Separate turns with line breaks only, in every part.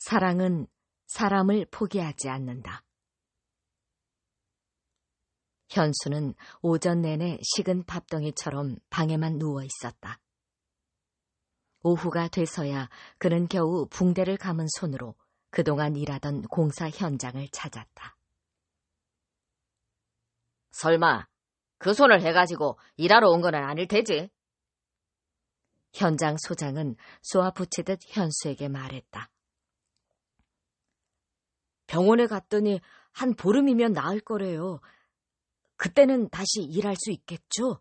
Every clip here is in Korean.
사랑은 사람을 포기하지 않는다. 현수는 오전 내내 식은 밥덩이처럼 방에만 누워 있었다. 오후가 돼서야 그는 겨우 붕대를 감은 손으로 그동안 일하던 공사 현장을 찾았다.
설마 그 손을 해가지고 일하러 온 건 아닐 테지?
현장 소장은 쏘아붙이듯 현수에게 말했다. 병원에 갔더니 한 보름이면 나을 거래요. 그때는 다시 일할 수 있겠죠?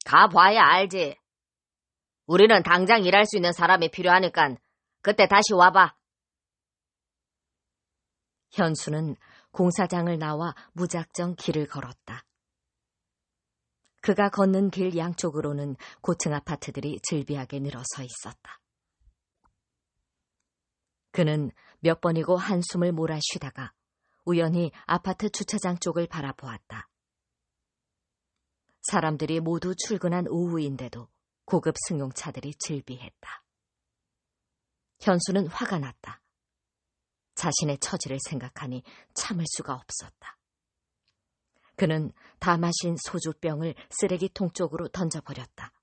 가봐야 알지. 우리는 당장 일할 수 있는 사람이 필요하니까 그때 다시 와봐.
현수는 공사장을 나와 무작정 길을 걸었다. 그가 걷는 길 양쪽으로는 고층 아파트들이 즐비하게 늘어서 있었다. 그는 몇 번이고 한숨을 몰아쉬다가 우연히 아파트 주차장 쪽을 바라보았다. 사람들이 모두 출근한 오후인데도 고급 승용차들이 즐비했다. 현수는 화가 났다. 자신의 처지를 생각하니 참을 수가 없었다. 그는 다 마신 소주병을 쓰레기통 쪽으로 던져버렸다.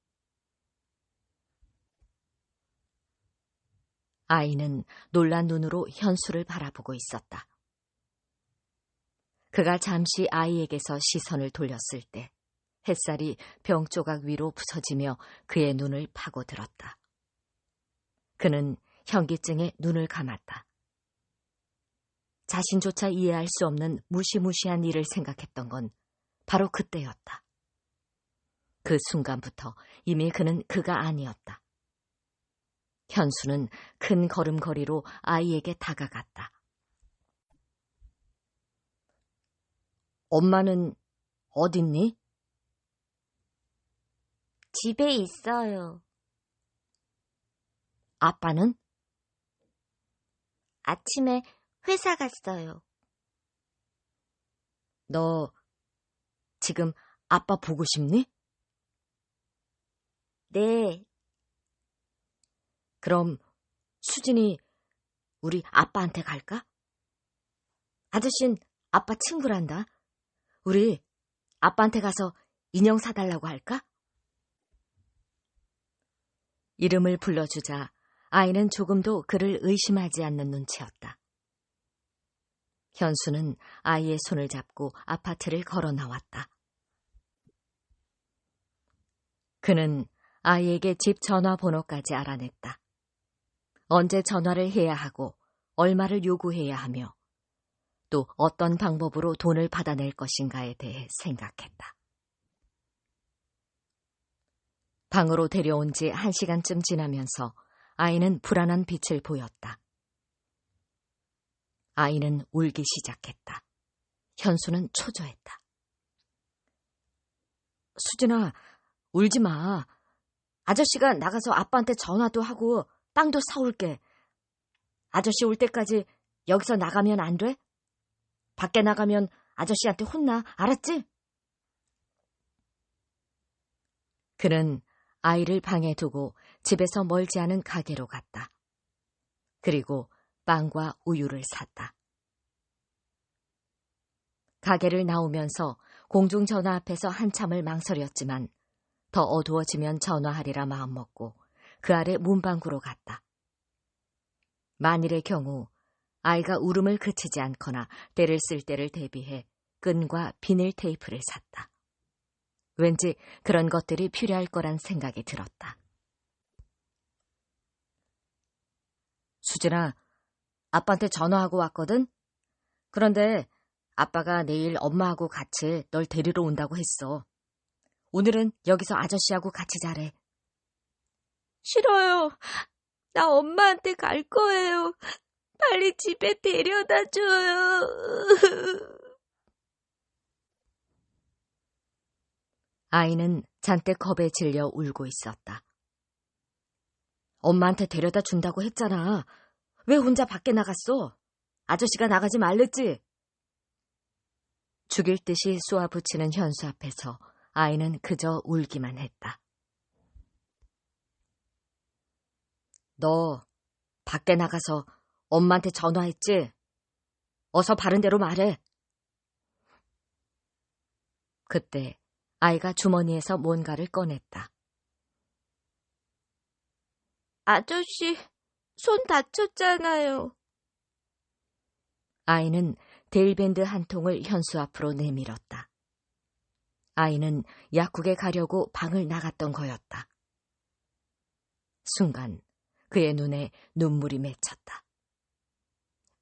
아이는 놀란 눈으로 현수를 바라보고 있었다. 그가 잠시 아이에게서 시선을 돌렸을 때 햇살이 병 조각 위로 부서지며 그의 눈을 파고들었다. 그는 현기증에 눈을 감았다. 자신조차 이해할 수 없는 무시무시한 일을 생각했던 건 바로 그때였다. 그 순간부터 이미 그는 그가 아니었다. 현수는 큰 걸음걸이로 아이에게 다가갔다. 엄마는 어딨니?
집에 있어요.
아빠는?
아침에 회사 갔어요.
너 지금 아빠 보고 싶니?
네.
그럼 수진이 우리 아빠한테 갈까? 아저씨는 아빠 친구란다. 우리 아빠한테 가서 인형 사달라고 할까? 이름을 불러주자 아이는 조금도 그를 의심하지 않는 눈치였다. 현수는 아이의 손을 잡고 아파트를 걸어 나왔다. 그는 아이에게 집 전화번호까지 알아냈다. 언제 전화를 해야 하고 얼마를 요구해야 하며 또 어떤 방법으로 돈을 받아낼 것인가에 대해 생각했다. 방으로 데려온 지 1시간쯤 지나면서 아이는 불안한 빛을 보였다. 아이는 울기 시작했다. 현수는 초조했다. 수진아, 울지 마. 아저씨가 나가서 아빠한테 전화도 하고 빵도 사올게. 아저씨 올 때까지 여기서 나가면 안 돼? 밖에 나가면 아저씨한테 혼나. 알았지? 그는 아이를 방에 두고 집에서 멀지 않은 가게로 갔다. 그리고 빵과 우유를 샀다. 가게를 나오면서 공중전화 앞에서 한참을 망설였지만 더 어두워지면 전화하리라 마음먹고 그 아래 문방구로 갔다. 만일의 경우 아이가 울음을 그치지 않거나 때를 쓸 때를 대비해 끈과 비닐 테이프를 샀다. 왠지 그런 것들이 필요할 거란 생각이 들었다. 수진아, 아빠한테 전화하고 왔거든? 그런데 아빠가 내일 엄마하고 같이 널 데리러 온다고 했어. 오늘은 여기서 아저씨하고 같이 자래.
싫어요. 나 엄마한테 갈 거예요. 빨리 집에 데려다 줘요.
아이는 잔뜩 겁에 질려 울고 있었다. 엄마한테 데려다 준다고 했잖아. 왜 혼자 밖에 나갔어? 아저씨가 나가지 말랬지? 죽일 듯이 쏘아붙이는 현수 앞에서 아이는 그저 울기만 했다. 너 밖에 나가서 엄마한테 전화했지? 어서 바른 대로 말해. 그때 아이가 주머니에서 뭔가를 꺼냈다.
아저씨, 손 다쳤잖아요.
아이는 데일밴드 한 통을 현수 앞으로 내밀었다. 아이는 약국에 가려고 방을 나갔던 거였다. 순간 그의 눈에 눈물이 맺혔다.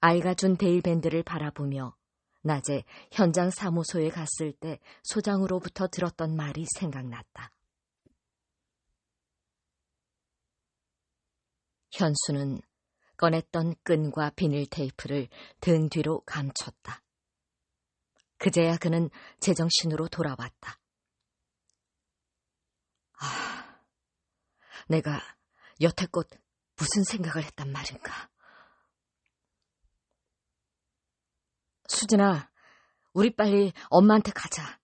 아이가 준 데일밴드를 바라보며 낮에 현장 사무소에 갔을 때 소장으로부터 들었던 말이 생각났다. 현수는 꺼냈던 끈과 비닐 테이프를 등 뒤로 감췄다. 그제야 그는 제정신으로 돌아왔다. 내가 여태껏 무슨 생각을 했단 말인가. 수진아, 우리 빨리 엄마한테 가자.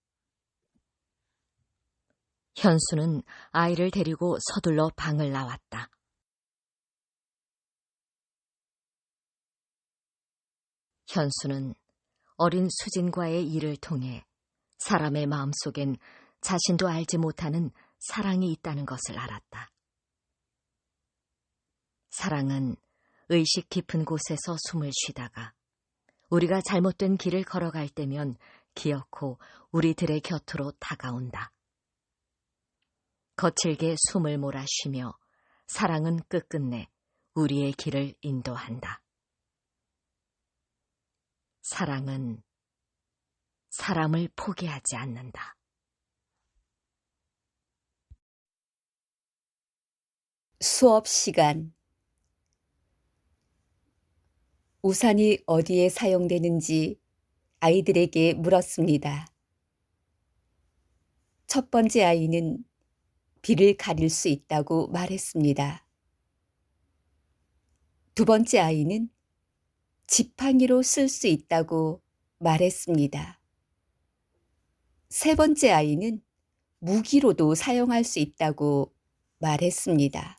현수는 아이를 데리고 서둘러 방을 나왔다. 현수는 어린 수진과의 일을 통해 사람의 마음속엔 자신도 알지 못하는 사랑이 있다는 것을 알았다. 사랑은 의식 깊은 곳에서 숨을 쉬다가 우리가 잘못된 길을 걸어갈 때면 기어코 우리들의 곁으로 다가온다. 거칠게 숨을 몰아쉬며 사랑은 끝끝내 우리의 길을 인도한다. 사랑은 사람을 포기하지 않는다.
수업 시간. 우산이 어디에 사용되는지 아이들에게 물었습니다. 첫 번째 아이는 비를 가릴 수 있다고 말했습니다. 두 번째 아이는 지팡이로 쓸 수 있다고 말했습니다. 세 번째 아이는 무기로도 사용할 수 있다고 말했습니다.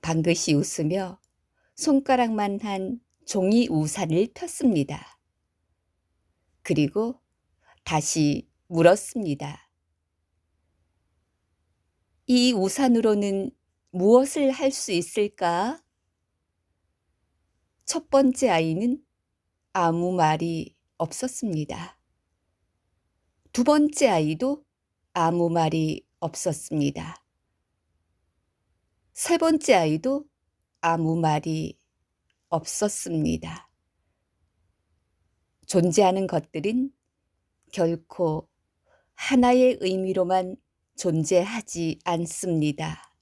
방긋이 웃으며 손가락만 한 종이 우산을 폈습니다. 그리고 다시 물었습니다. 이 우산으로는 무엇을 할 수 있을까? 첫 번째 아이는 아무 말이 없었습니다. 두 번째 아이도 아무 말이 없었습니다. 세 번째 아이도 아무 말이 없었습니다. 존재하는 것들은 결코 하나의 의미로만 존재하지 않습니다.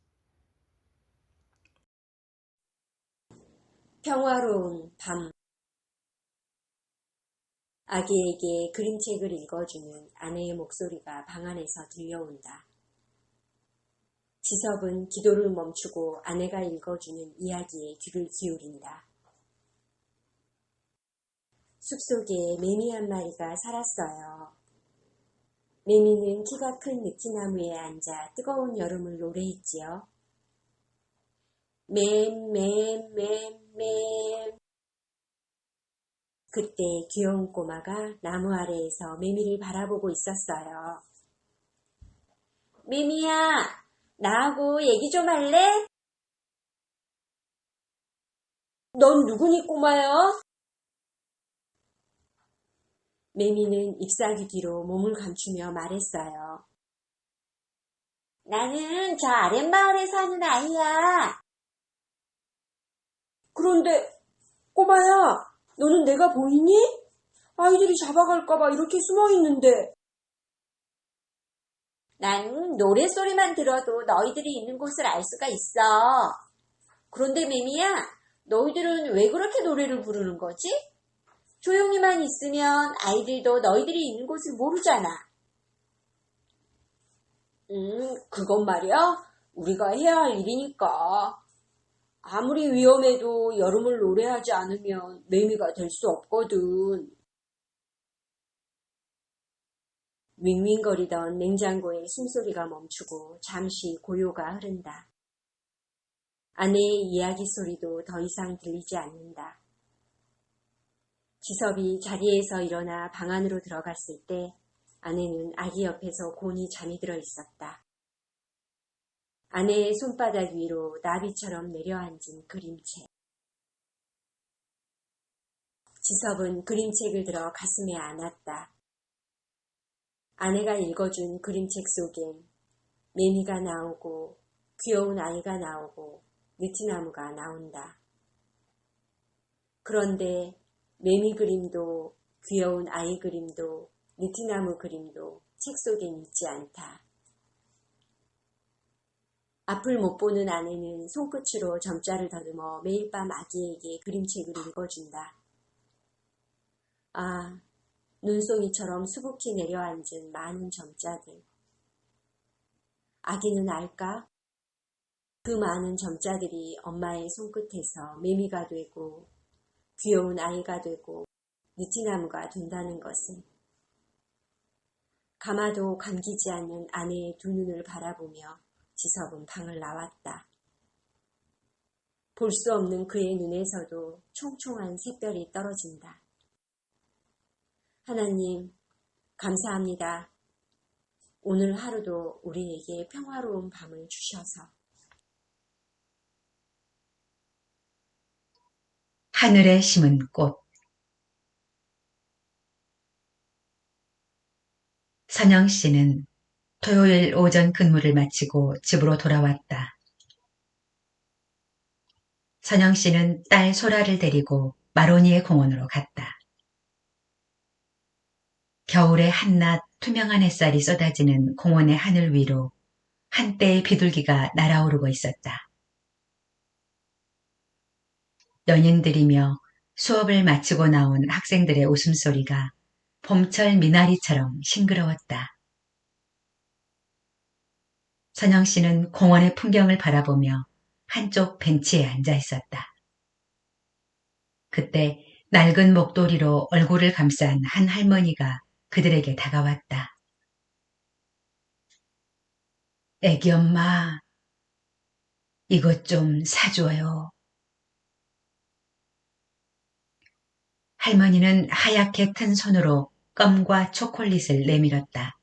평화로운 밤. 아기에게 그림책을 읽어주는 아내의 목소리가 방 안에서 들려온다. 지섭은 기도를 멈추고 아내가 읽어주는 이야기에 귀를 기울인다. 숲속에 매미 한 마리가 살았어요. 매미는 키가 큰 느티나무에 앉아 뜨거운 여름을 노래했지요. 맴. 그때 귀여운 꼬마가 나무 아래에서 매미를 바라보고 있었어요. 매미야, 나하고 얘기 좀 할래? 넌 누구니 꼬마야? 매미는 잎사귀 뒤로 몸을 감추며 말했어요. 나는 저 아랫마을에 사는 아이야. 그런데 꼬마야, 너는 내가 보이니? 아이들이 잡아갈까봐 이렇게 숨어있는데. 난 노랫소리만 들어도 너희들이 있는 곳을 알 수가 있어. 그런데 매미야, 너희들은 왜 그렇게 노래를 부르는 거지? 조용히만 있으면 아이들도 너희들이 있는 곳을 모르잖아. 그건 말이야, 우리가 해야 할 일이니까. 아무리 위험해도 여름을 노래하지 않으면 매미가 될 수 없거든. 윙윙거리던 냉장고의 숨소리가 멈추고 잠시 고요가 흐른다. 아내의 이야기 소리도 더 이상 들리지 않는다. 지섭이 자리에서 일어나 방 안으로 들어갔을 때 아내는 아기 옆에서 곤히 잠이 들어 있었다. 아내의 손바닥 위로 나비처럼 내려앉은 그림책. 지섭은 그림책을 들어 가슴에 안았다. 아내가 읽어준 그림책 속엔 매미가 나오고 귀여운 아이가 나오고 느티나무가 나온다. 그런데 매미 그림도 귀여운 아이 그림도 느티나무 그림도 책 속엔 있지 않다. 앞을 못 보는 아내는 손끝으로 점자를 더듬어 매일 밤 아기에게 그림책을 읽어준다. 아, 눈송이처럼 수북히 내려앉은 많은 점자들. 아기는 알까? 그 많은 점자들이 엄마의 손끝에서 매미가 되고 귀여운 아이가 되고 느티나무가 된다는 것을. 감아도 감기지 않는 아내의 두 눈을 바라보며 지섭은 방을 나왔다. 볼 수 없는 그의 눈에서도 총총한 샛별이 떨어진다. 하나님, 감사합니다. 오늘 하루도 우리에게 평화로운 밤을 주셔서.
하늘에 심은 꽃. 선영 씨는 토요일 오전 근무를 마치고 집으로 돌아왔다. 선영 씨는 딸 소라를 데리고 마로니에 공원으로 갔다. 겨울의 한낮 투명한 햇살이 쏟아지는 공원의 하늘 위로 한때의 비둘기가 날아오르고 있었다. 연인들이며 수업을 마치고 나온 학생들의 웃음소리가 봄철 미나리처럼 싱그러웠다. 선영 씨는 공원의 풍경을 바라보며 한쪽 벤치에 앉아 있었다. 그때 낡은 목도리로 얼굴을 감싼 한 할머니가 그들에게 다가왔다. 애기 엄마, 이것 좀 사줘요. 할머니는 하얗게 튼 손으로 껌과 초콜릿을 내밀었다.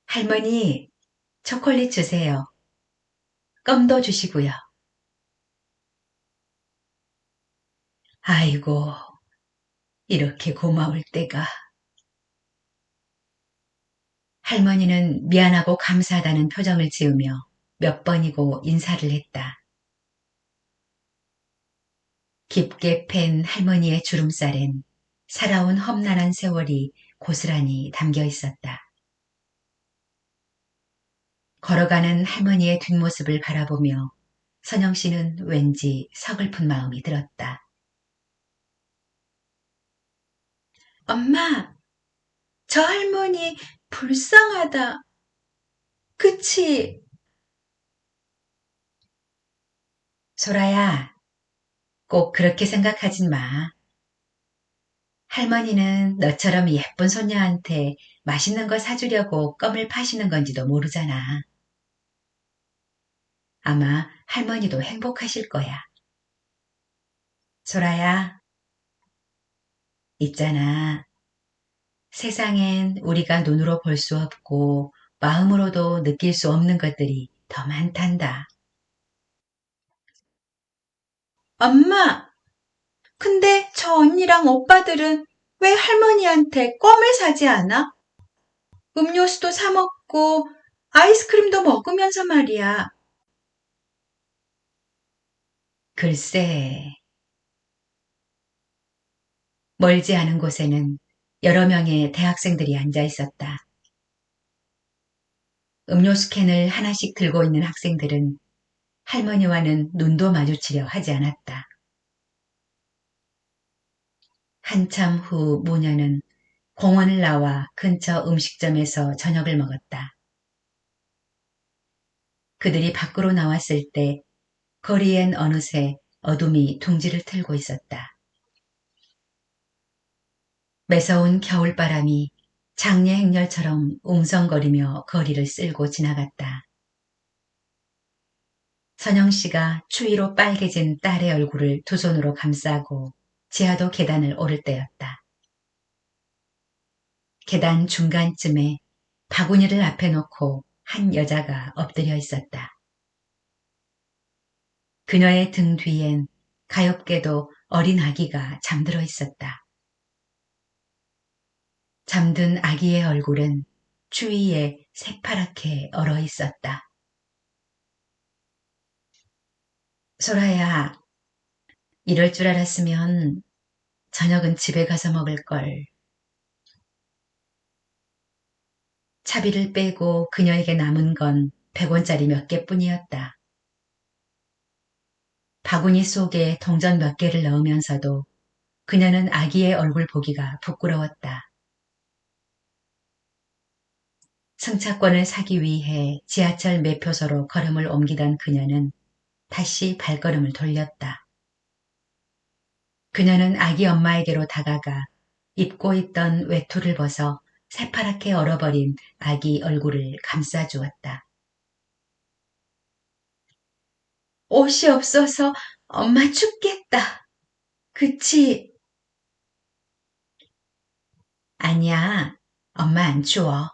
할머니, 초콜릿 주세요. 껌도 주시고요. 아이고, 이렇게 고마울 때가. 할머니는 미안하고 감사하다는 표정을 지으며 몇 번이고 인사를 했다. 깊게 팬 할머니의 주름살엔 살아온 험난한 세월이 고스란히 담겨 있었다. 걸어가는 할머니의 뒷모습을 바라보며 선영 씨는 왠지 서글픈 마음이 들었다. 엄마, 저 할머니 불쌍하다. 그치? 소라야, 꼭 그렇게 생각하진 마. 할머니는 너처럼 예쁜 손녀한테 맛있는 거 사주려고 껌을 파시는 건지도 모르잖아. 아마 할머니도 행복하실 거야. 소라야, 있잖아. 세상엔 우리가 눈으로 볼 수 없고 마음으로도 느낄 수 없는 것들이 더 많단다. 엄마, 근데 저 언니랑 오빠들은 왜 할머니한테 껌을 사지 않아? 음료수도 사 먹고 아이스크림도 먹으면서 말이야. 글쎄, 멀지 않은 곳에는 여러 명의 대학생들이 앉아 있었다. 음료수 캔을 하나씩 들고 있는 학생들은 할머니와는 눈도 마주치려 하지 않았다. 한참 후 모녀는 공원을 나와 근처 음식점에서 저녁을 먹었다. 그들이 밖으로 나왔을 때 거리엔 어느새 어둠이 둥지를 틀고 있었다. 매서운 겨울바람이 장례 행렬처럼 웅성거리며 거리를 쓸고 지나갔다. 선영 씨가 추위로 빨개진 딸의 얼굴을 두 손으로 감싸고 지하도 계단을 오를 때였다. 계단 중간쯤에 바구니를 앞에 놓고 한 여자가 엎드려 있었다. 그녀의 등 뒤엔 가엾게도 어린 아기가 잠들어 있었다. 잠든 아기의 얼굴은 추위에 새파랗게 얼어 있었다. 소라야, 이럴 줄 알았으면 저녁은 집에 가서 먹을 걸. 차비를 빼고 그녀에게 남은 건 100원짜리 몇 개뿐이었다. 바구니 속에 동전 몇 개를 넣으면서도 그녀는 아기의 얼굴 보기가 부끄러웠다. 승차권을 사기 위해 지하철 매표소로 걸음을 옮기던 그녀는 다시 발걸음을 돌렸다. 그녀는 아기 엄마에게로 다가가 입고 있던 외투를 벗어 새파랗게 얼어버린 아기 얼굴을 감싸주었다. 옷이 없어서 엄마 춥겠다. 그치? 아니야, 엄마 안 추워.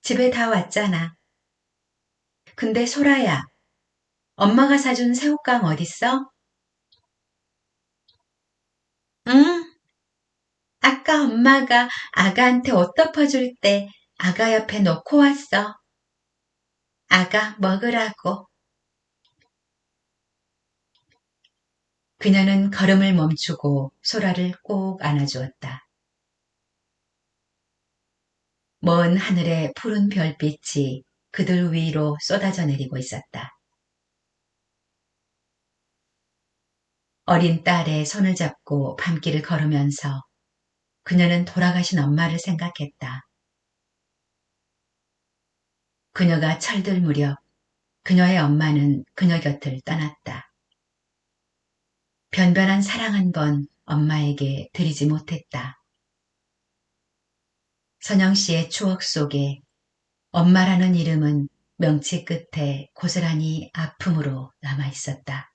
집에 다 왔잖아. 근데 소라야, 엄마가 사준 새우깡 어딨어? 응, 아까 엄마가 아가한테 옷 덮어줄 때 아가 옆에 놓고 왔어. 아가 먹으라고. 그녀는 걸음을 멈추고 소라를 꼭 안아주었다. 먼 하늘의 푸른 별빛이 그들 위로 쏟아져 내리고 있었다. 어린 딸의 손을 잡고 밤길을 걸으면서 그녀는 돌아가신 엄마를 생각했다. 그녀가 철들 무렵 그녀의 엄마는 그녀 곁을 떠났다. 변변한 사랑 한 번 엄마에게 드리지 못했다. 선영 씨의 추억 속에 엄마라는 이름은 명치 끝에 고스란히 아픔으로 남아 있었다.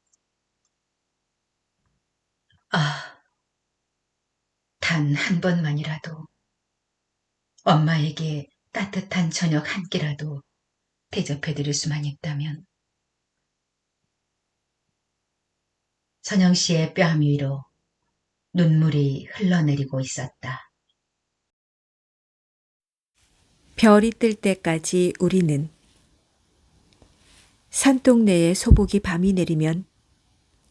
아, 단 한 번만이라도 엄마에게 따뜻한 저녁 한 끼라도 대접해드릴 수만 있다면. 선영 씨의 뺨 위로 눈물이 흘러내리고 있었다.
별이 뜰 때까지 우리는 산동네에 소복이 밤이 내리면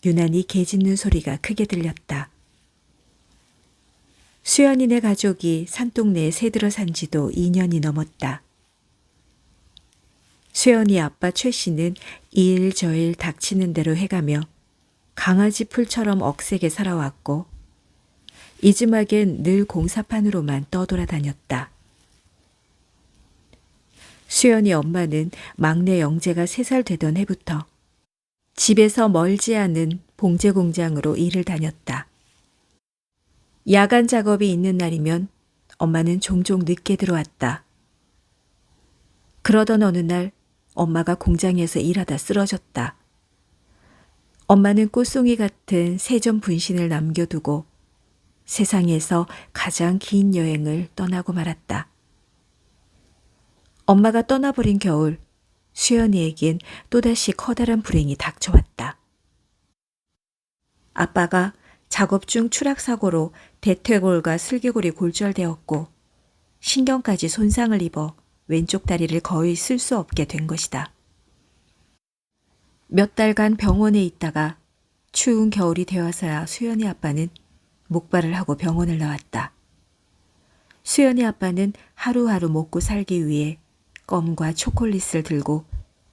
유난히 개 짖는 소리가 크게 들렸다. 수연이네 가족이 산동네에 새들어 산 지도 2년이 넘었다. 수연이 아빠 최 씨는 이일 저일 닥치는 대로 해가며 강아지 풀처럼 억세게 살아왔고 이즈막엔 늘 공사판으로만 떠돌아다녔다. 수연이 엄마는 막내 영재가 3살 되던 해부터 집에서 멀지 않은 봉제 공장으로 일을 다녔다. 야간 작업이 있는 날이면 엄마는 종종 늦게 들어왔다. 그러던 어느 날 엄마가 공장에서 일하다 쓰러졌다. 엄마는 꽃송이 같은 세점 분신을 남겨두고 세상에서 가장 긴 여행을 떠나고 말았다. 엄마가 떠나버린 겨울, 수연이에겐 또다시 커다란 불행이 닥쳐왔다. 아빠가 작업 중 추락사고로 대퇴골과 슬개골이 골절되었고 신경까지 손상을 입어 왼쪽 다리를 거의 쓸 수 없게 된 것이다. 몇 달간 병원에 있다가 추운 겨울이 되어서야 수연이 아빠는 목발을 하고 병원을 나왔다. 수연이 아빠는 하루하루 먹고 살기 위해 껌과 초콜릿을 들고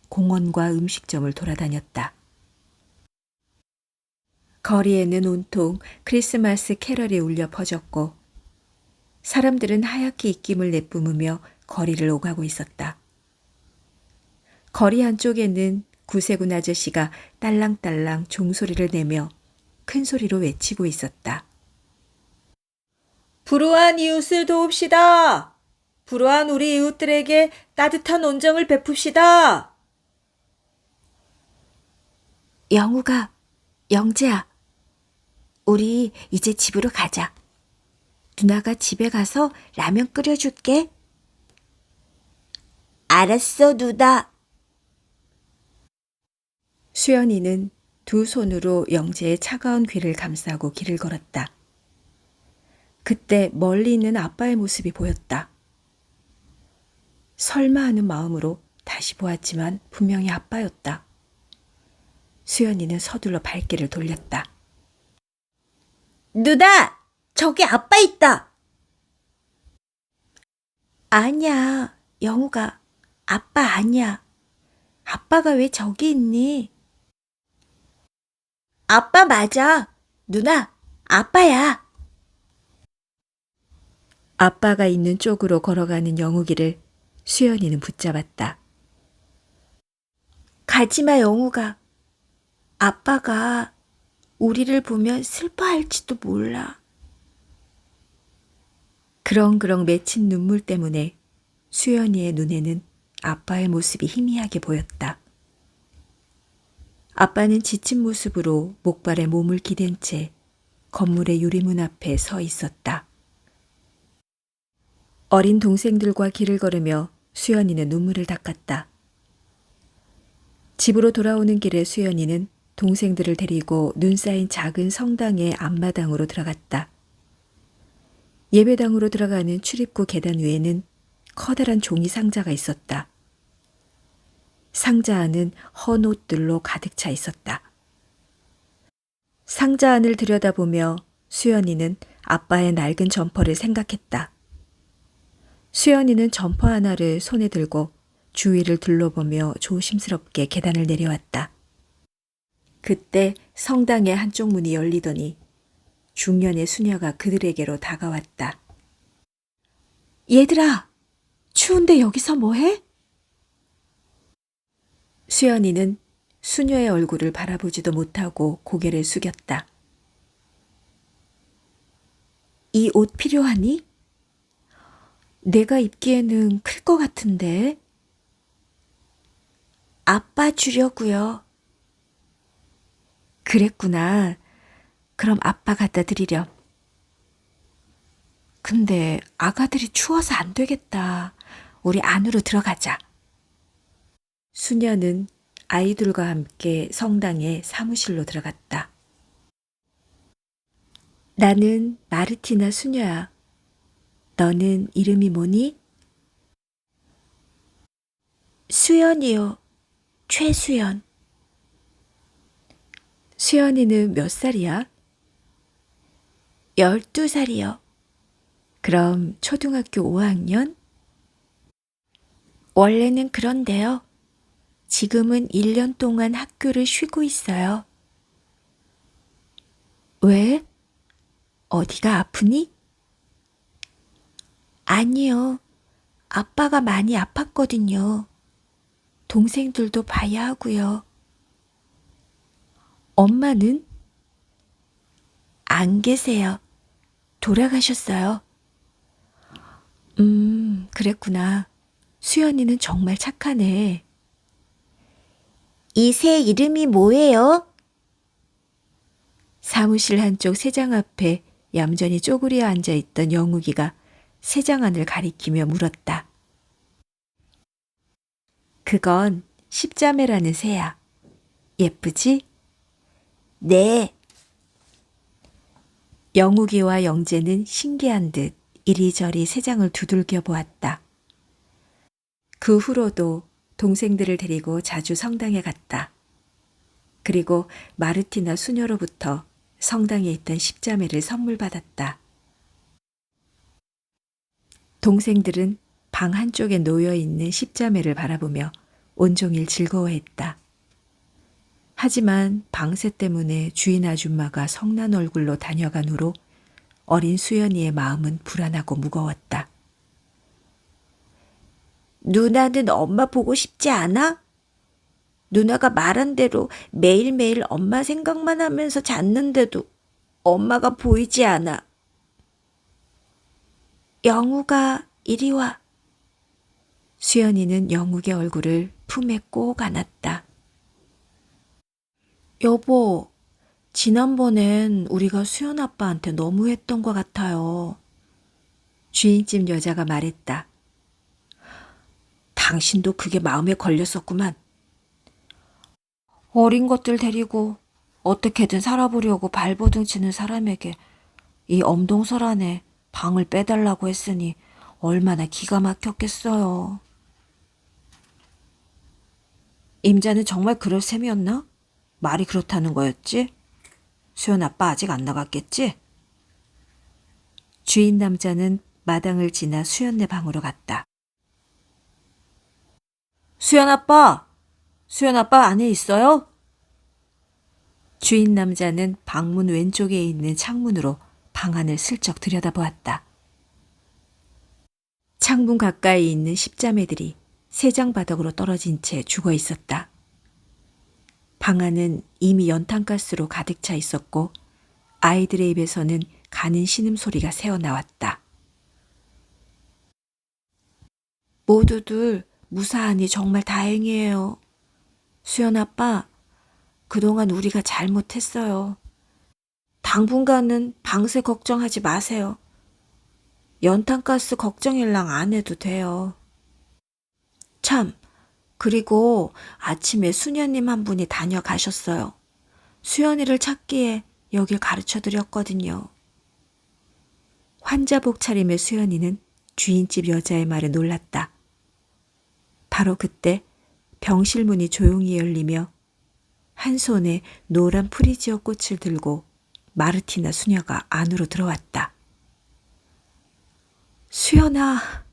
공원과 음식점을 돌아다녔다. 거리에는 온통 크리스마스 캐럴이 울려 퍼졌고 사람들은 하얗게 입김을 내뿜으며 거리를 오가고 있었다. 거리 한쪽에는 구세군 아저씨가 딸랑딸랑 종소리를 내며 큰 소리로 외치고 있었다. 불우한 이웃을 도웁시다. 불우한 우리 이웃들에게 따뜻한 온정을 베풉시다. 영우가, 영재야, 우리 이제 집으로 가자. 누나가 집에 가서 라면 끓여줄게. 알았어, 누나. 수연이는 두 손으로 영재의 차가운 귀를 감싸고 길을 걸었다. 그때 멀리 있는 아빠의 모습이 보였다. 설마 하는 마음으로 다시 보았지만 분명히 아빠였다. 수연이는 서둘러 발길을 돌렸다. 누나! 저기 아빠 있다! 아니야, 영우가. 아빠 아니야. 아빠가 왜 저기 있니? 아빠 맞아. 누나, 아빠야. 아빠가 있는 쪽으로 걸어가는 영욱이를 수연이는 붙잡았다. 가지마, 영우가. 아빠가 우리를 보면 슬퍼할지도 몰라. 그렁그렁 맺힌 눈물 때문에 수연이의 눈에는 아빠의 모습이 희미하게 보였다. 아빠는 지친 모습으로 목발에 몸을 기댄 채 건물의 유리문 앞에 서 있었다. 어린 동생들과 길을 걸으며 수연이는 눈물을 닦았다. 집으로 돌아오는 길에 수연이는 동생들을 데리고 눈 쌓인 작은 성당의 앞마당으로 들어갔다. 예배당으로 들어가는 출입구 계단 위에는 커다란 종이 상자가 있었다. 상자 안은 헌 옷들로 가득 차 있었다. 상자 안을 들여다보며 수연이는 아빠의 낡은 점퍼를 생각했다. 수연이는 점퍼 하나를 손에 들고 주위를 둘러보며 조심스럽게 계단을 내려왔다. 그때 성당의 한쪽 문이 열리더니 중년의 수녀가 그들에게로 다가왔다. 얘들아, 추운데 여기서 뭐해? 수연이는 수녀의 얼굴을 바라보지도 못하고 고개를 숙였다. 이 옷 필요하니? 내가 입기에는 클 것 같은데. 아빠 주려고요. 그랬구나. 그럼 아빠 갖다 드리렴. 근데 아가들이 추워서 안 되겠다. 우리 안으로 들어가자. 수녀는 아이들과 함께 성당의 사무실로 들어갔다. 나는 마르티나 수녀야. 너는 이름이 뭐니? 수연이요. 최수연. 수연이는 몇 살이야? 12살이요. 그럼 초등학교 5학년? 원래는 그런데요. 지금은 1년 동안 학교를 쉬고 있어요. 왜? 어디가 아프니? 아니요. 아빠가 많이 아팠거든요. 동생들도 봐야 하고요. 엄마는? 안 계세요. 돌아가셨어요. 그랬구나. 수연이는 정말 착하네. 이 새 이름이 뭐예요? 사무실 한쪽 세장 앞에 얌전히 쪼그려 앉아있던 영욱이가 세장 안을 가리키며 물었다. 그건 십자매라는 새야. 예쁘지? 네. 영욱이와 영재는 신기한 듯 이리저리 세장을 두들겨 보았다. 그 후로도 동생들을 데리고 자주 성당에 갔다. 그리고 마르티나 수녀로부터 성당에 있던 십자매를 선물 받았다. 동생들은 방 한쪽에 놓여있는 십자매를 바라보며 온종일 즐거워했다. 하지만 방세 때문에 주인 아줌마가 성난 얼굴로 다녀간 후로 어린 수연이의 마음은 불안하고 무거웠다. 누나는 엄마 보고 싶지 않아? 누나가 말한 대로 매일매일 엄마 생각만 하면서 잤는데도 엄마가 보이지 않아. 영우가 이리 와. 수연이는 영욱의 얼굴을 품에 꼭 안았다. 여보, 지난번엔 우리가 수연 아빠한테 너무했던 것 같아요. 주인집 여자가 말했다. 당신도 그게 마음에 걸렸었구만. 어린 것들 데리고 어떻게든 살아보려고 발버둥 치는 사람에게 이 엄동설 안에 방을 빼달라고 했으니 얼마나 기가 막혔겠어요. 임자는 정말 그럴 셈이었나? 말이 그렇다는 거였지? 수연 아빠 아직 안 나갔겠지? 주인 남자는 마당을 지나 수연네 방으로 갔다. 수연 아빠 안에 있어요? 주인 남자는 방문 왼쪽에 있는 창문으로 방 안을 슬쩍 들여다보았다. 창문 가까이 있는 십자매들이 세장바닥으로 떨어진 채 죽어 있었다. 방 안은 이미 연탄가스로 가득 차 있었고 아이들의 입에서는 가는 신음소리가 새어나왔다. 모두들 무사하니 정말 다행이에요. 수연 아빠, 그동안 우리가 잘못했어요. 당분간은 방세 걱정하지 마세요. 연탄가스 걱정일랑 안 해도 돼요. 참, 그리고 아침에 수녀님 한 분이 다녀가셨어요. 수연이를 찾기에 여길 가르쳐드렸거든요. 환자복 차림의 수연이는 주인집 여자의 말에 놀랐다. 바로 그때 병실 문이 조용히 열리며 한 손에 노란 프리지어 꽃을 들고 마르티나 수녀가 안으로 들어왔다. 수연아.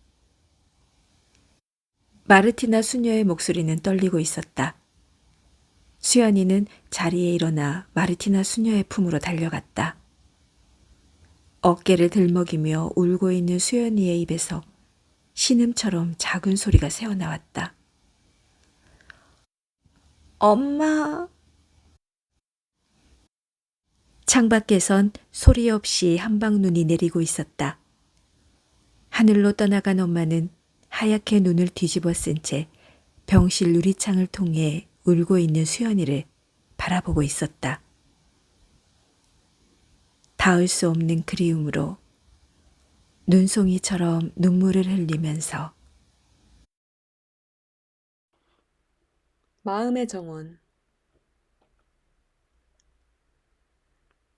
마르티나 수녀의 목소리는 떨리고 있었다. 수연이는 자리에 일어나 마르티나 수녀의 품으로 달려갔다. 어깨를 들먹이며 울고 있는 수연이의 입에서 신음처럼 작은 소리가 새어나왔다. 엄마. 창밖에선 소리 없이 한방눈이 내리고 있었다. 하늘로 떠나간 엄마는 하얗게 눈을 뒤집어 쓴 채 병실 유리창을 통해 울고 있는 수연이를 바라보고 있었다. 닿을 수 없는 그리움으로 눈송이처럼 눈물을 흘리면서
마음의 정원.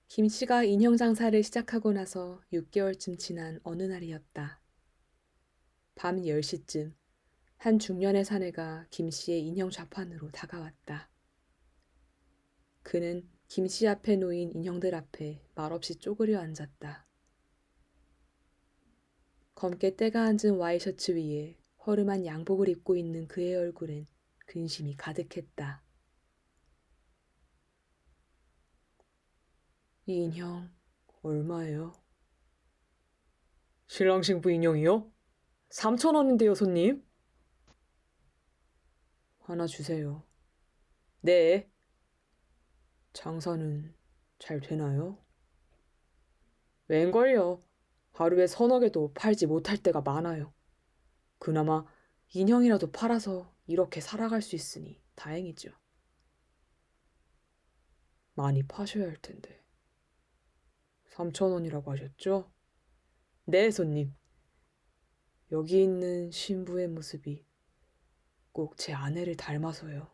김 씨가 인형 장사를 시작하고 나서 6개월쯤 지난 어느 날이었다. 밤 10시쯤 한 중년의 사내가 김 씨의 인형 좌판으로 다가왔다. 그는 김 씨 앞에 놓인 인형들 앞에 말없이 쪼그려 앉았다. 검게 때가 앉은 와이셔츠 위에 허름한 양복을 입고 있는 그의 얼굴엔 근심이 가득했다. 이 인형 얼마예요? 신랑 신부 인형이요? 3,000원인데요, 손님. 하나 주세요. 네. 장사는 잘 되나요? 웬걸요. 하루에 서너 개도 팔지 못할 때가 많아요. 그나마 인형이라도 팔아서 이렇게 살아갈 수 있으니 다행이죠. 많이 파셔야 할 텐데. 3,000원이라고 하셨죠? 네, 손님. 여기 있는 신부의 모습이 꼭 제 아내를 닮아서요.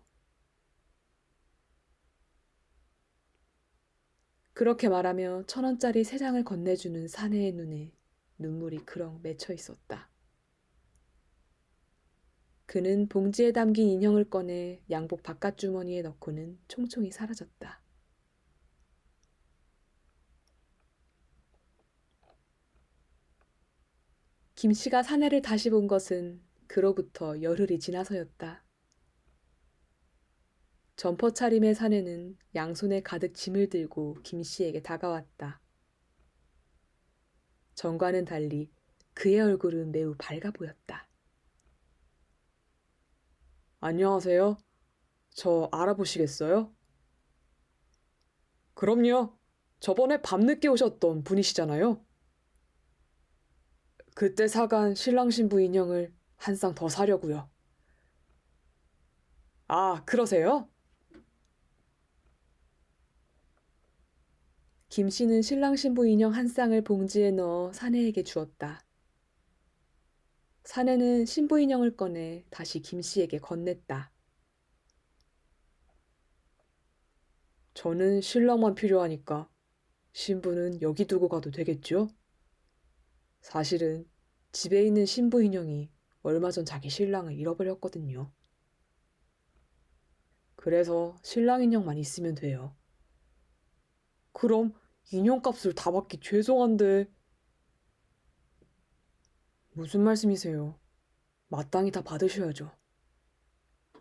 그렇게 말하며 1,000원짜리 3장을 건네주는 사내의 눈에 눈물이 그렁 맺혀 있었다. 그는 봉지에 담긴 인형을 꺼내 양복 바깥 주머니에 넣고는 총총히 사라졌다. 김 씨가 사내를 다시 본 것은 그로부터 열흘이 지나서였다. 점퍼 차림의 사내는 양손에 가득 짐을 들고 김 씨에게 다가왔다. 전과는 달리 그의 얼굴은 매우 밝아 보였다. 안녕하세요. 저 알아보시겠어요? 그럼요. 저번에 밤늦게 오셨던 분이시잖아요. 그때 사간 신랑 신부 인형을 한 쌍 더 사려고요. 아, 그러세요? 김 씨는 신랑 신부 인형 한 쌍을 봉지에 넣어 사내에게 주었다. 사내는 신부 인형을 꺼내 다시 김 씨에게 건넸다. 저는 신랑만 필요하니까 신부는 여기 두고 가도 되겠죠? 사실은 집에 있는 신부 인형이 얼마 전 자기 신랑을 잃어버렸거든요. 그래서 신랑 인형만 있으면 돼요. 그럼 인형값을 다 받기 죄송한데. 무슨 말씀이세요? 마땅히 다 받으셔야죠.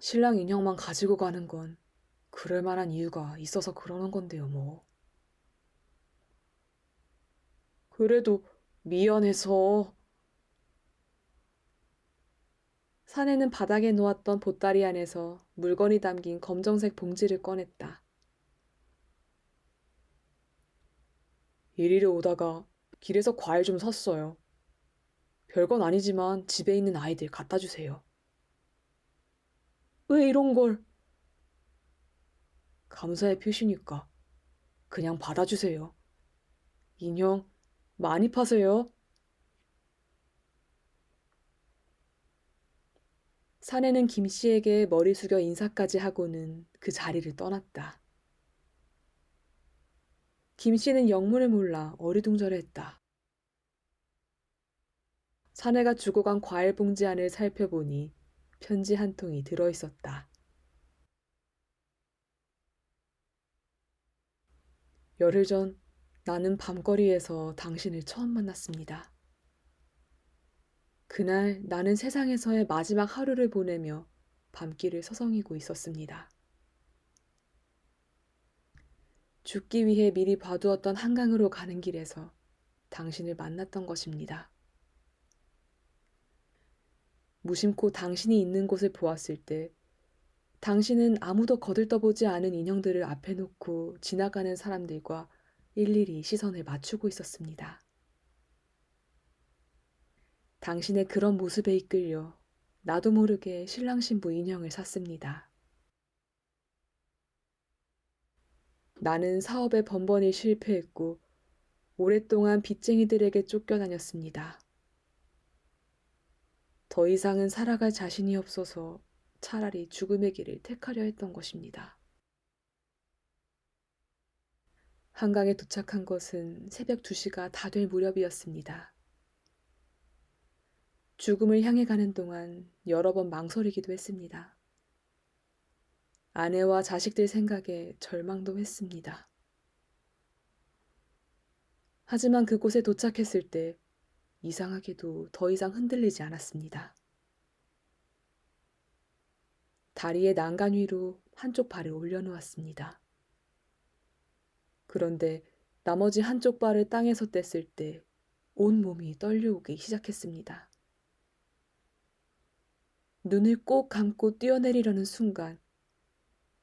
신랑 인형만 가지고 가는 건 그럴 만한 이유가 있어서 그러는 건데요, 뭐. 그래도 미안해서. 사내는 바닥에 놓았던 보따리 안에서 물건이 담긴 검정색 봉지를 꺼냈다. 이리로 오다가 길에서 과일 좀 샀어요. 별건 아니지만 집에 있는 아이들 갖다 주세요. 왜 이런 걸? 감사의 표시니까 그냥 받아주세요. 인형 많이 파세요. 사내는 김 씨에게 머리 숙여 인사까지 하고는 그 자리를 떠났다. 김 씨는 영문을 몰라 어리둥절했다. 사내가 주고 간 과일 봉지 안을 살펴보니 편지 한 통이 들어있었다. 열흘 전 나는 밤거리에서 당신을 처음 만났습니다. 그날 나는 세상에서의 마지막 하루를 보내며 밤길을 서성이고 있었습니다. 죽기 위해 미리 봐두었던 한강으로 가는 길에서 당신을 만났던 것입니다. 무심코 당신이 있는 곳을 보았을 때 당신은 아무도 거들떠보지 않은 인형들을 앞에 놓고 지나가는 사람들과 일일이 시선을 맞추고 있었습니다. 당신의 그런 모습에 이끌려 나도 모르게 신랑 신부 인형을 샀습니다. 나는 사업에 번번이 실패했고 오랫동안 빚쟁이들에게 쫓겨다녔습니다. 더 이상은 살아갈 자신이 없어서 차라리 죽음의 길을 택하려 했던 것입니다. 한강에 도착한 것은 새벽 2시가 다 될 무렵이었습니다. 죽음을 향해 가는 동안 여러 번 망설이기도 했습니다. 아내와 자식들 생각에 절망도 했습니다. 하지만 그곳에 도착했을 때 이상하게도 더 이상 흔들리지 않았습니다. 다리의 난간 위로 한쪽 발을 올려놓았습니다. 그런데 나머지 한쪽 발을 땅에서 뗐을 때 온 몸이 떨려오기 시작했습니다. 눈을 꼭 감고 뛰어내리려는 순간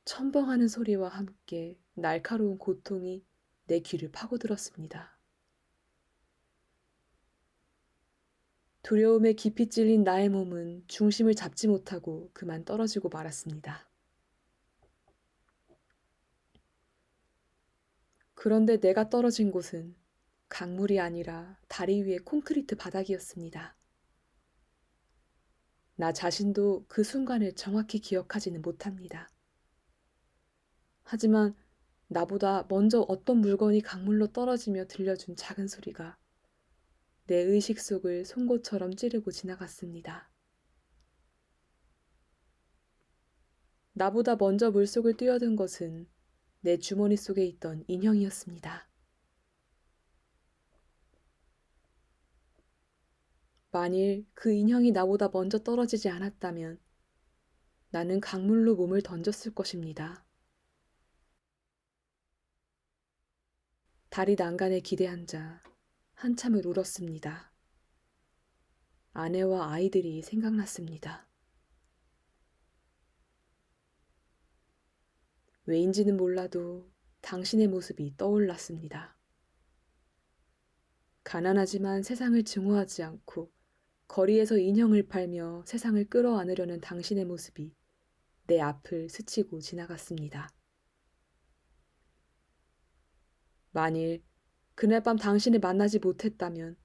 첨벙하는 소리와 함께 날카로운 고통이 내 귀를 파고들었습니다. 두려움에 깊이 찔린 나의 몸은 중심을 잡지 못하고 그만 떨어지고 말았습니다. 그런데 내가 떨어진 곳은 강물이 아니라 다리 위의 콘크리트 바닥이었습니다. 나 자신도 그 순간을 정확히 기억하지는 못합니다. 하지만 나보다 먼저 어떤 물건이 강물로 떨어지며 들려준 작은 소리가 내 의식 속을 송곳처럼 찌르고 지나갔습니다. 나보다 먼저 물속을 뛰어든 것은 내 주머니 속에 있던 인형이었습니다. 만일 그 인형이 나보다 먼저 떨어지지 않았다면 나는 강물로 몸을 던졌을 것입니다. 다리 난간에 기대앉아 한참을 울었습니다. 아내와 아이들이 생각났습니다. 왜인지는 몰라도 당신의 모습이 떠올랐습니다. 가난하지만 세상을 증오하지 않고 거리에서 인형을 팔며 세상을 끌어안으려는 당신의 모습이 내 앞을 스치고 지나갔습니다. 만일 그날 밤 당신을 만나지 못했다면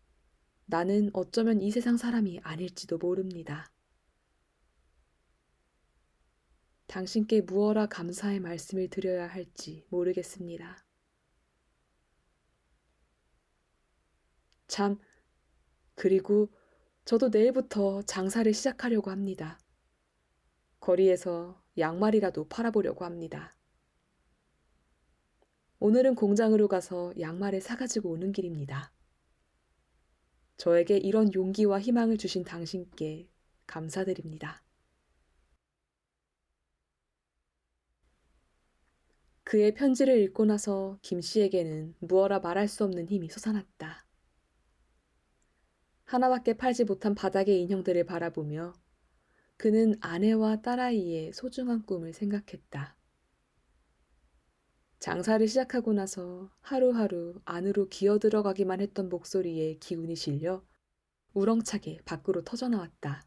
나는 어쩌면 이 세상 사람이 아닐지도 모릅니다. 당신께 무어라 감사의 말씀을 드려야 할지 모르겠습니다. 참, 그리고 저도 내일부터 장사를 시작하려고 합니다. 거리에서 양말이라도 팔아보려고 합니다. 오늘은 공장으로 가서 양말을 사가지고 오는 길입니다. 저에게 이런 용기와 희망을 주신 당신께 감사드립니다. 그의 편지를 읽고 나서 김 씨에게는 무어라 말할 수 없는 힘이 솟아났다. 하나밖에 팔지 못한 바닥의 인형들을 바라보며 그는 아내와 딸아이의 소중한 꿈을 생각했다. 장사를 시작하고 나서 하루하루 안으로 기어들어가기만 했던 목소리에 기운이 실려 우렁차게 밖으로 터져나왔다.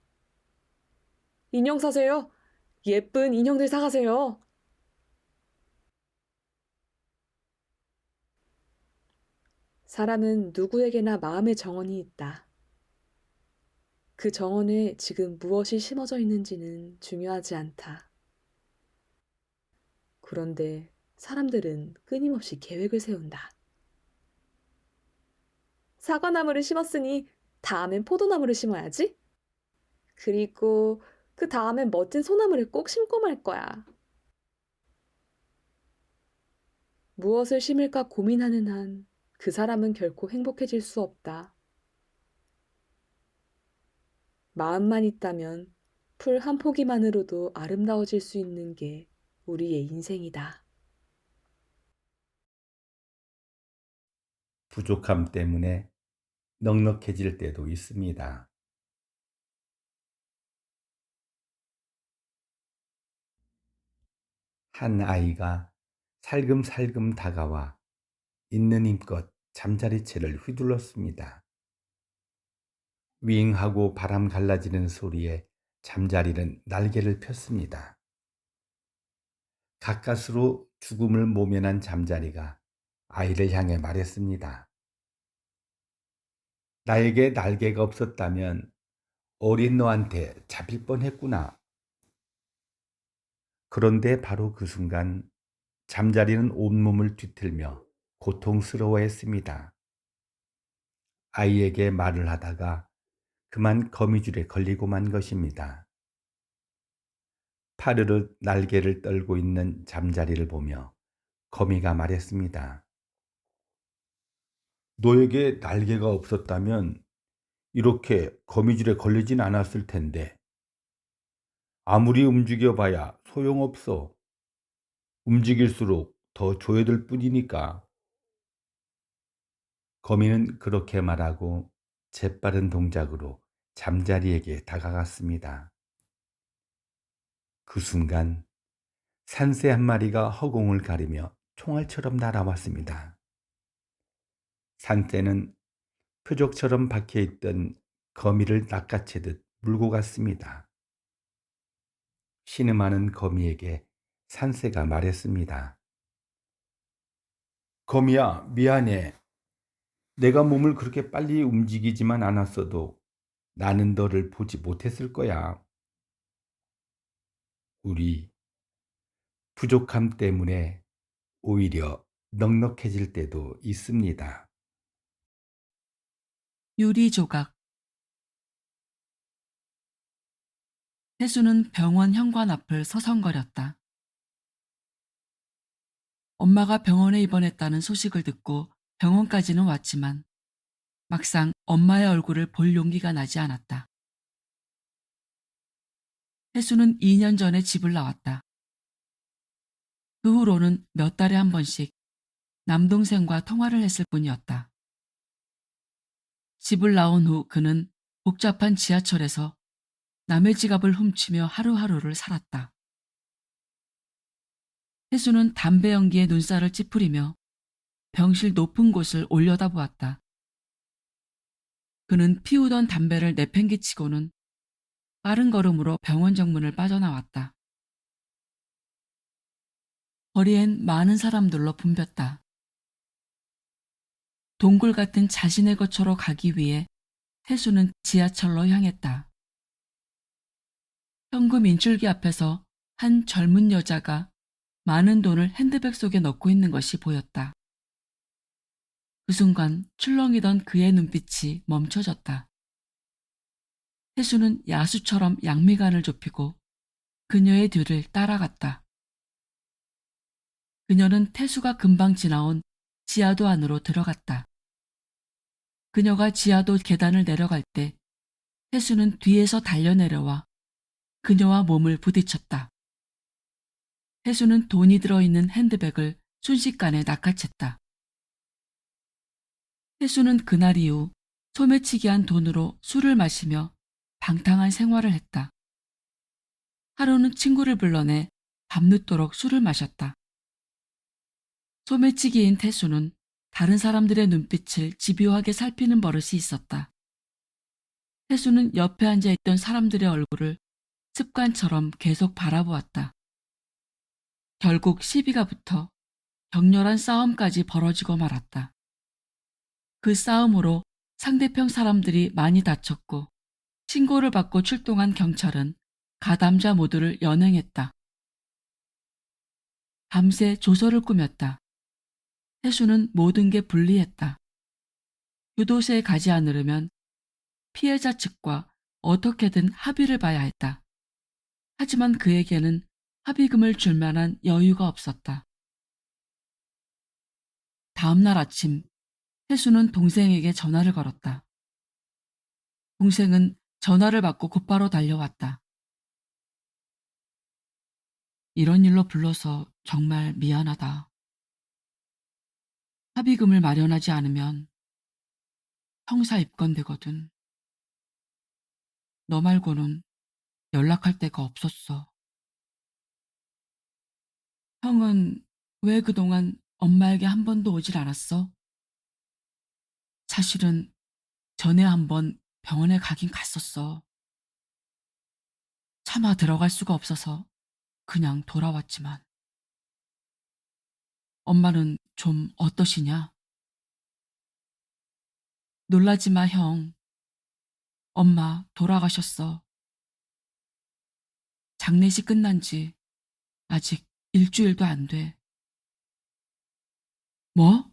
인형 사세요! 예쁜 인형들 사가세요! 사람은 누구에게나 마음의 정원이 있다. 그 정원에 지금 무엇이 심어져 있는지는 중요하지 않다. 그런데 사람들은 끊임없이 계획을 세운다. 사과나무를 심었으니 다음엔 포도나무를 심어야지. 그리고 그 다음엔 멋진 소나무를 꼭 심고 말 거야. 무엇을 심을까 고민하는 한 그 사람은 결코 행복해질 수 없다. 마음만 있다면 풀 한 포기만으로도 아름다워질 수 있는 게 우리의 인생이다.
부족함 때문에 넉넉해질 때도 있습니다. 한 아이가 살금살금 다가와 있는 힘껏 잠자리채를 휘둘렀습니다. 윙하고 바람 갈라지는 소리에 잠자리는 날개를 폈습니다. 가까스로 죽음을 모면한 잠자리가 아이를 향해 말했습니다. 나에게 날개가 없었다면 어린 너한테 잡힐 뻔했구나. 그런데 바로 그 순간 잠자리는 온몸을 뒤틀며 고통스러워했습니다. 아이에게 말을 하다가 그만 거미줄에 걸리고 만 것입니다. 파르르 날개를 떨고 있는 잠자리를 보며 거미가 말했습니다. 너에게 날개가 없었다면 이렇게 거미줄에 걸리진 않았을 텐데. 아무리 움직여봐야 소용없어. 움직일수록 더 조여들 뿐이니까. 거미는 그렇게 말하고 재빠른 동작으로 잠자리에게 다가갔습니다. 그 순간 산새 한 마리가 허공을 가리며 총알처럼 날아왔습니다. 산새는 표적처럼 박혀있던 거미를 낚아채듯 물고 갔습니다. 신음하는 거미에게 산새가 말했습니다. 거미야, 미안해. 내가 몸을 그렇게 빨리 움직이지만 않았어도 나는 너를 보지 못했을 거야. 우리 부족함 때문에 오히려 넉넉해질 때도 있습니다.
유리 조각. 혜수는 병원 현관 앞을 서성거렸다. 엄마가 병원에 입원했다는 소식을 듣고 병원까지는 왔지만 막상 엄마의 얼굴을 볼 용기가 나지 않았다. 혜수는 2년 전에 집을 나왔다. 그 후로는 몇 달에 한 번씩 남동생과 통화를 했을 뿐이었다. 집을 나온 후 그는 복잡한 지하철에서 남의 지갑을 훔치며 하루하루를 살았다. 혜수는 담배 연기에 눈살을 찌푸리며 병실 높은 곳을 올려다보았다. 그는 피우던 담배를 내팽개치고는 빠른 걸음으로 병원 정문을 빠져나왔다. 거리엔 많은 사람들로 붐볐다. 동굴 같은 자신의 것처로 가기 위해 태수는 지하철로 향했다. 현금 인출기 앞에서 한 젊은 여자가 많은 돈을 핸드백 속에 넣고 있는 것이 보였다. 그 순간 출렁이던 그의 눈빛이 멈춰졌다. 태수는 야수처럼 양미간을 좁히고 그녀의 뒤를 따라갔다. 그녀는 태수가 금방 지나온 지하도 안으로 들어갔다. 그녀가 지하도 계단을 내려갈 때 태수는 뒤에서 달려내려와 그녀와 몸을 부딪혔다. 태수는 돈이 들어있는 핸드백을 순식간에 낚아챘다. 태수는 그날 이후 소매치기 한 돈으로 술을 마시며 방탕한 생활을 했다. 하루는 친구를 불러내 밤늦도록 술을 마셨다. 소매치기인 태수는 다른 사람들의 눈빛을 집요하게 살피는 버릇이 있었다. 태수는 옆에 앉아있던 사람들의 얼굴을 습관처럼 계속 바라보았다. 결국 시비가 붙어 격렬한 싸움까지 벌어지고 말았다. 그 싸움으로 상대편 사람들이 많이 다쳤고 신고를 받고 출동한 경찰은 가담자 모두를 연행했다. 밤새 조서를 꾸몄다. 태수는 모든 게 불리했다. 교도소에 가지 않으려면 피해자 측과 어떻게든 합의를 봐야 했다. 하지만 그에게는 합의금을 줄 만한 여유가 없었다. 다음 날 아침, 태수는 동생에게 전화를 걸었다. 동생은 전화를 받고 곧바로 달려왔다. 이런 일로 불러서 정말 미안하다. 합의금을 마련하지 않으면 형사 입건되거든. 너 말고는 연락할 데가 없었어. 형은 왜 그동안 엄마에게 한 번도 오질 않았어? 사실은 전에 한번 병원에 가긴 갔었어. 차마 들어갈 수가 없어서 그냥 돌아왔지만. 엄마는 좀 어떠시냐? 놀라지 마, 형. 엄마 돌아가셨어. 장례식 끝난 지 아직 일주일도 안 돼. 뭐?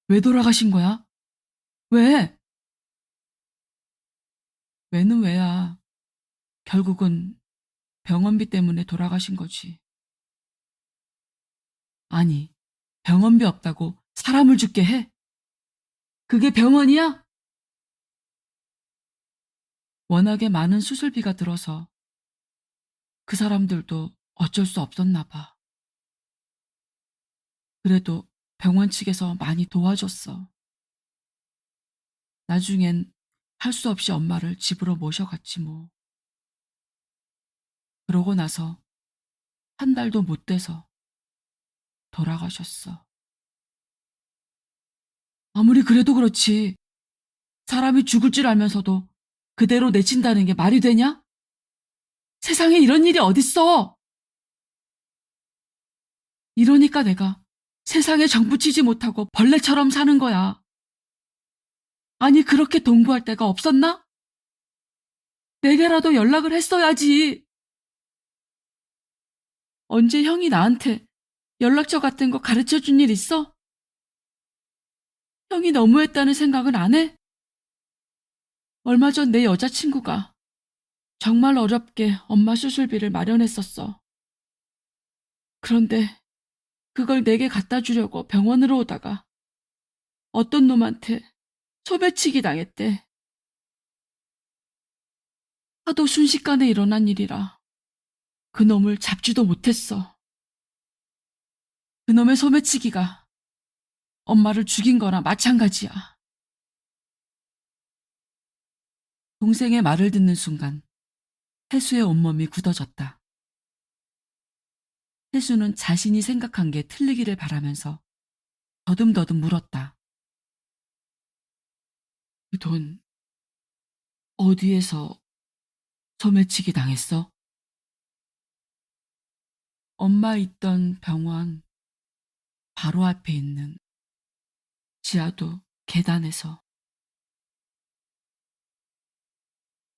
왜 돌아가신 거야? 왜? 왜는 왜야. 결국은 병원비 때문에 돌아가신 거지. 아니, 병원비 없다고 사람을 죽게 해? 그게 병원이야? 워낙에 많은 수술비가 들어서 그 사람들도 어쩔 수 없었나 봐. 그래도 병원 측에서 많이 도와줬어. 나중엔 할 수 없이 엄마를 집으로 모셔갔지 뭐. 그러고 나서 한 달도 못 돼서 돌아가셨어. 아무리 그래도 그렇지. 사람이 죽을 줄 알면서도 그대로 내친다는 게 말이 되냐? 세상에 이런 일이 어딨어? 이러니까 내가 세상에 정붙이지 못하고 벌레처럼 사는 거야. 아니, 그렇게 동부할 데가 없었나? 내게라도 연락을 했어야지. 언제 형이 나한테 연락처 같은 거 가르쳐 준 일 있어? 형이 너무했다는 생각은 안 해? 얼마 전 내 여자친구가 정말 어렵게 엄마 수술비를 마련했었어. 그런데 그걸 내게 갖다 주려고 병원으로 오다가 어떤 놈한테 소매치기 당했대. 하도 순식간에 일어난 일이라 그 놈을 잡지도 못했어. 그놈의 소매치기가 엄마를 죽인 거나 마찬가지야. 동생의 말을 듣는 순간 태수의 온몸이 굳어졌다. 태수는 자신이 생각한 게 틀리기를 바라면서 더듬더듬 물었다. 그 돈 어디에서 소매치기 당했어? 엄마 있던 병원 바로 앞에 있는 지하도 계단에서.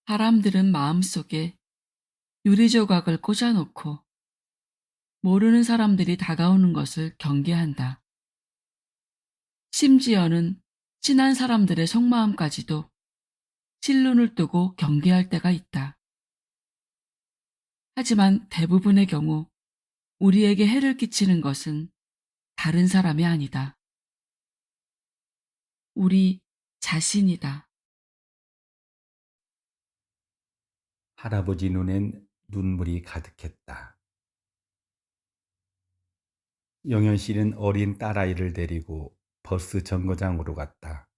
사람들은 마음속에 유리조각을 꽂아놓고 모르는 사람들이 다가오는 것을 경계한다. 심지어는 친한 사람들의 속마음까지도 실눈을 뜨고 경계할 때가 있다. 하지만 대부분의 경우 우리에게 해를 끼치는 것은 다른 사람이 아니다. 우리 자신이다.
할아버지 눈엔 눈물이 가득했다. 영현 씨는 어린 딸아이를 데리고 버스 정거장으로 갔다.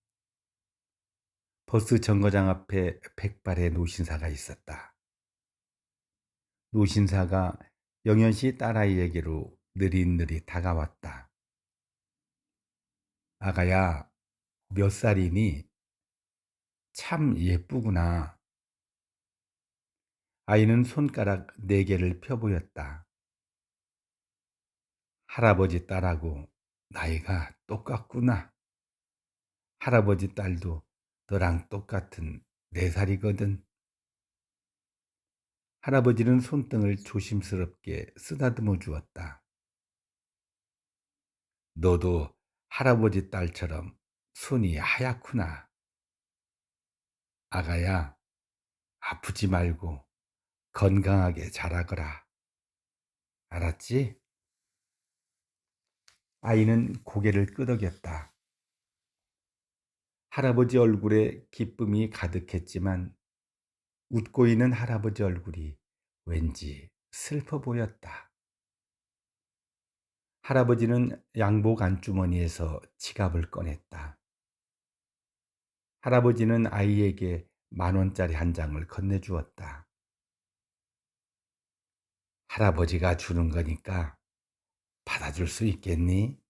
버스 정거장 앞에 백발의 노신사가 있었다. 노신사가 영현 씨 딸아이에게로 느릿느릿 다가왔다. 아가야, 몇 살이니? 참 예쁘구나. 아이는 손가락 4개를 펴보였다. 할아버지 딸하고 나이가 똑같구나. 할아버지 딸도 너랑 똑같은 4살이거든. 할아버지는 손등을 조심스럽게 쓰다듬어 주었다. 너도 할아버지 딸처럼 손이 하얗구나. 아가야, 아프지 말고 건강하게 자라거라. 알았지? 아이는 고개를 끄덕였다. 할아버지 얼굴에 기쁨이 가득했지만 웃고 있는 할아버지 얼굴이 왠지 슬퍼 보였다. 할아버지는 양복 안주머니에서 지갑을 꺼냈다. 할아버지는 아이에게 10,000원짜리 한 장을 건네주었다. 할아버지가 주는 거니까 받아줄 수 있겠니?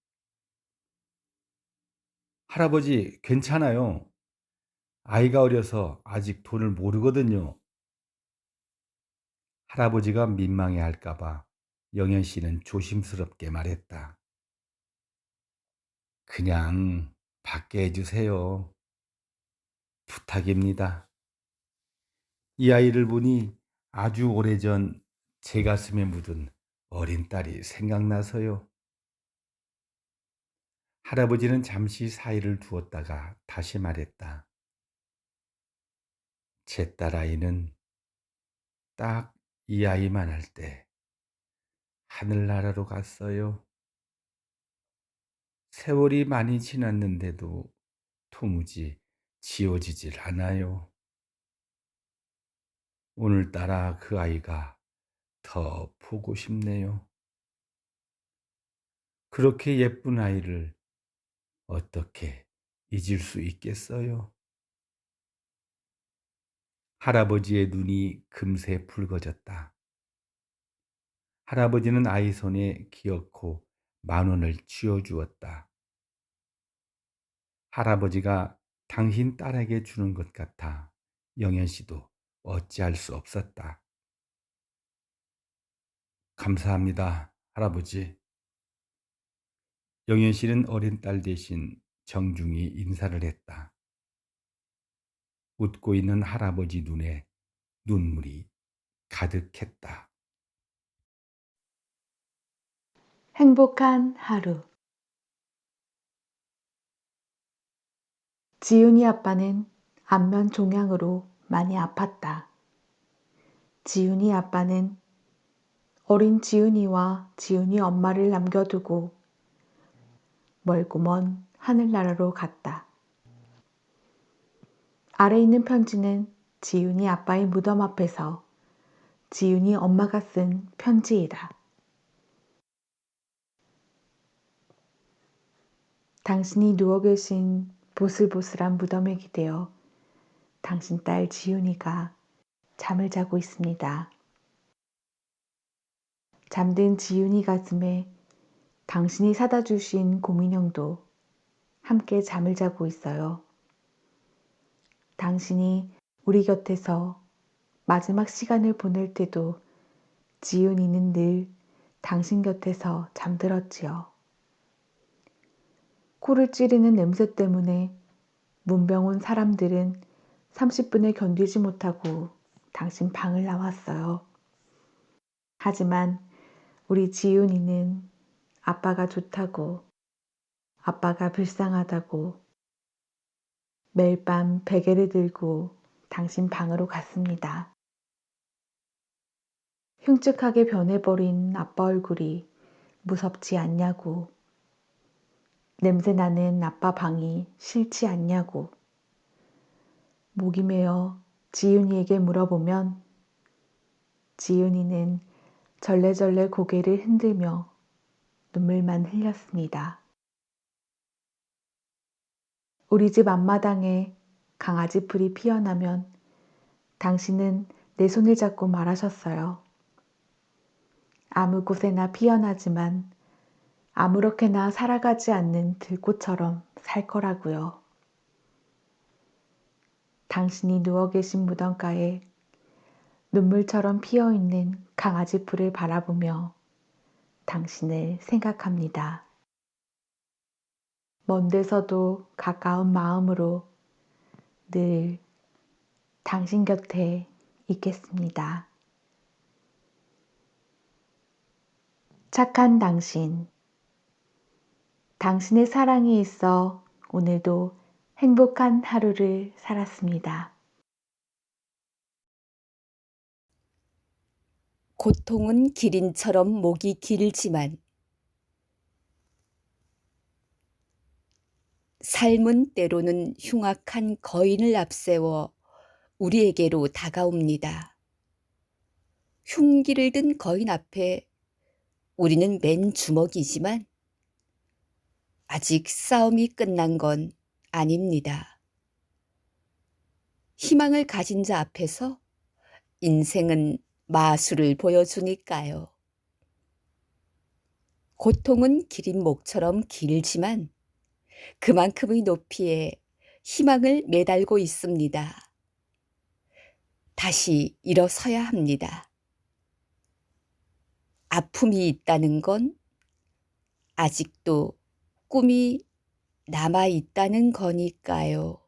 할아버지, 괜찮아요. 아이가 어려서 아직 돈을 모르거든요. 할아버지가 민망해 할까봐 영현 씨는 조심스럽게 말했다. 그냥 받게 해주세요. 부탁입니다. 이 아이를 보니 아주 오래전 제 가슴에 묻은 어린 딸이 생각나서요. 할아버지는 잠시 사이를 두었다가 다시 말했다. 제 딸아이는 딱 이 아이만 할 때 하늘나라로 갔어요. 세월이 많이 지났는데도 도무지 지워지질 않아요. 오늘따라 그 아이가 더 보고 싶네요. 그렇게 예쁜 아이를 어떻게 잊을 수 있겠어요? 할아버지의 눈이 금세 붉어졌다. 할아버지는 아이 손에 기어코 10,000원을 쥐어주었다. 할아버지가 당신 딸에게 주는 것 같아 영현 씨도 어찌할 수 없었다. 감사합니다, 할아버지. 영현 씨는 어린 딸 대신 정중히 인사를 했다. 웃고 있는 할아버지 눈에 눈물이 가득했다.
행복한 하루. 지훈이 아빠는 안면 종양으로 많이 아팠다. 지훈이 아빠는 어린 지훈이와 지훈이 엄마를 남겨두고 멀고 먼 하늘나라로 갔다. 아래 있는 편지는 지훈이 아빠의 무덤 앞에서 지훈이 엄마가 쓴 편지이다. 당신이 누워 계신 보슬보슬한 무덤에 기대어 당신 딸 지훈이가 잠을 자고 있습니다. 잠든 지훈이 가슴에 당신이 사다 주신 곰인형도 함께 잠을 자고 있어요. 당신이 우리 곁에서 마지막 시간을 보낼 때도 지훈이는 늘 당신 곁에서 잠들었지요. 코를 찌르는 냄새 때문에 문병 온 사람들은 30분을 견디지 못하고 당신 방을 나왔어요. 하지만 우리 지윤이는 아빠가 좋다고, 아빠가 불쌍하다고 매일 밤 베개를 들고 당신 방으로 갔습니다. 흉측하게 변해버린 아빠 얼굴이 무섭지 않냐고, 냄새나는 아빠 방이 싫지 않냐고, 목이 메어 지윤이에게 물어보면 지윤이는 절레절레 고개를 흔들며 눈물만 흘렸습니다. 우리 집 앞마당에 강아지 풀이 피어나면 당신은 내 손을 잡고 말하셨어요. 아무 곳에나 피어나지만 아무렇게나 살아가지 않는 들꽃처럼 살 거라고요. 당신이 누워 계신 무덤가에 눈물처럼 피어있는 강아지 풀을 바라보며 당신을 생각합니다. 먼 데서도 가까운 마음으로 늘 당신 곁에 있겠습니다. 착한 당신, 당신의 사랑이 있어 오늘도 행복한 하루를 살았습니다.
고통은 기린처럼 목이 길지만 삶은 때로는 흉악한 거인을 앞세워 우리에게로 다가옵니다. 흉기를 든 거인 앞에 우리는 맨 주먹이지만 아직 싸움이 끝난 건 아닙니다. 희망을 가진 자 앞에서 인생은 마술을 보여주니까요. 고통은 기린 목처럼 길지만 그만큼의 높이에 희망을 매달고 있습니다. 다시 일어서야 합니다. 아픔이 있다는 건 아직도 꿈이 남아 있다는 거니까요.